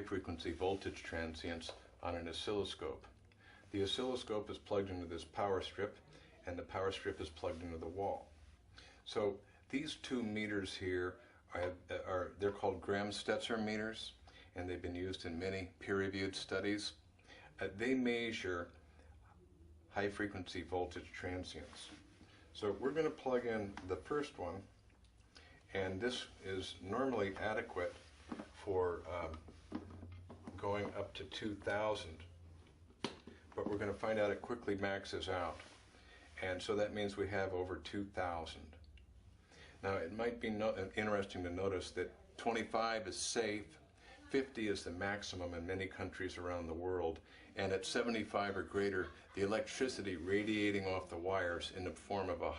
frequency voltage transients on an oscilloscope. The oscilloscope is plugged into this power strip, and the power strip is plugged into the wall. So these two meters here they're called Graham-Stetzer meters, and they've been used in many peer-reviewed studies. They measure high frequency voltage transients. So we're going to plug in the first one, and this is normally adequate for going up to 2000, but we're going to find out it quickly maxes out, and so that means we have over 2000. Now it might be interesting to notice that 25 is safe, 50 is the maximum in many countries around the world, and at 75 or greater, the electricity radiating off the wires in the form of a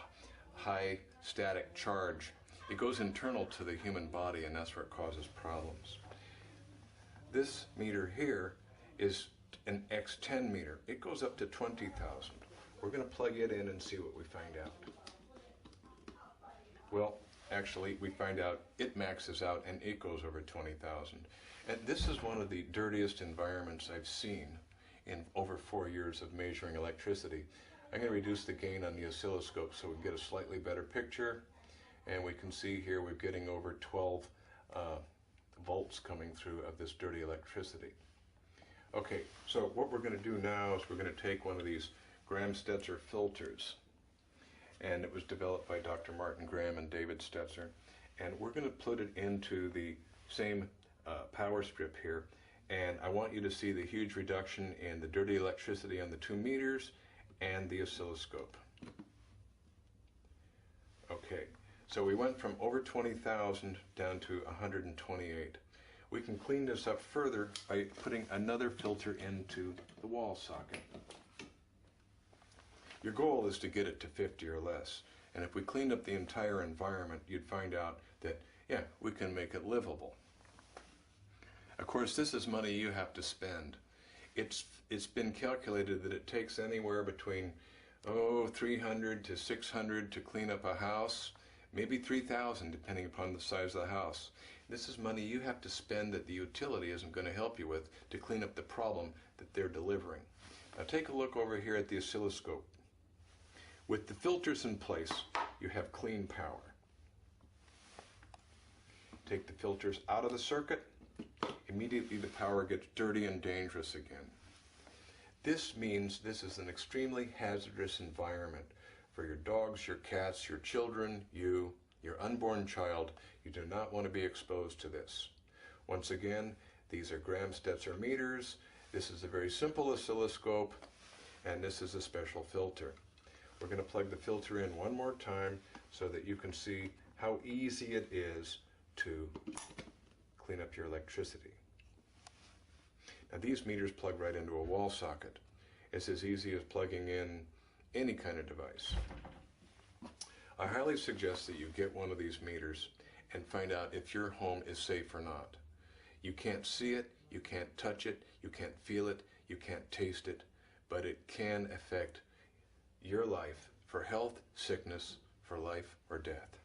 high static charge, it goes internal to the human body, and that's where it causes problems. This meter here is an X10 meter. It goes up to 20,000. We're going to plug it in and see what we find out. Well, actually, we find out it maxes out and it goes over 20,000. And this is one of the dirtiest environments I've seen in over 4 years of measuring electricity. I'm going to reduce the gain on the oscilloscope so we can get a slightly better picture. And we can see here we're getting over 12 volts coming through of this dirty electricity. Okay, so what we're going to do now is we're going to take one of these Graham-Stetzer filters, and it was developed by Dr. Martin Graham and David Stetzer, and we're going to put it into the same power strip here, and I want you to see the huge reduction in the dirty electricity on the 2 meters and the oscilloscope. Okay, so we went from over 20,000 down to 128. We can clean this up further by putting another filter into the wall socket. Your goal is to get it to 50 or less, and if we cleaned up the entire environment, you'd find out that, yeah, we can make it livable. Of course, this is money you have to spend. It's been calculated that it takes anywhere between 300 to 600 to clean up a house, maybe 3,000 depending upon the size of the house. This is money you have to spend that the utility isn't going to help you with to clean up the problem that they're delivering. Now take a look over here at the oscilloscope. With the filters in place, you have clean power. Take the filters out of the circuit, immediately the power gets dirty and dangerous again. This means this is an extremely hazardous environment for your dogs, your cats, your children, you, your unborn child. You do not want to be exposed to this. Once again, these are Graham-Stetzer meters. This is a very simple oscilloscope, and this is a special filter. We're going to plug the filter in one more time so that you can see how easy it is to clean up your electricity. Now these meters plug right into a wall socket. It's as easy as plugging in any kind of device. I highly suggest that you get one of these meters and find out if your home is safe or not. You can't see it, you can't touch it, you can't feel it, you can't taste it, but it can affect your life for health, sickness, for life or death.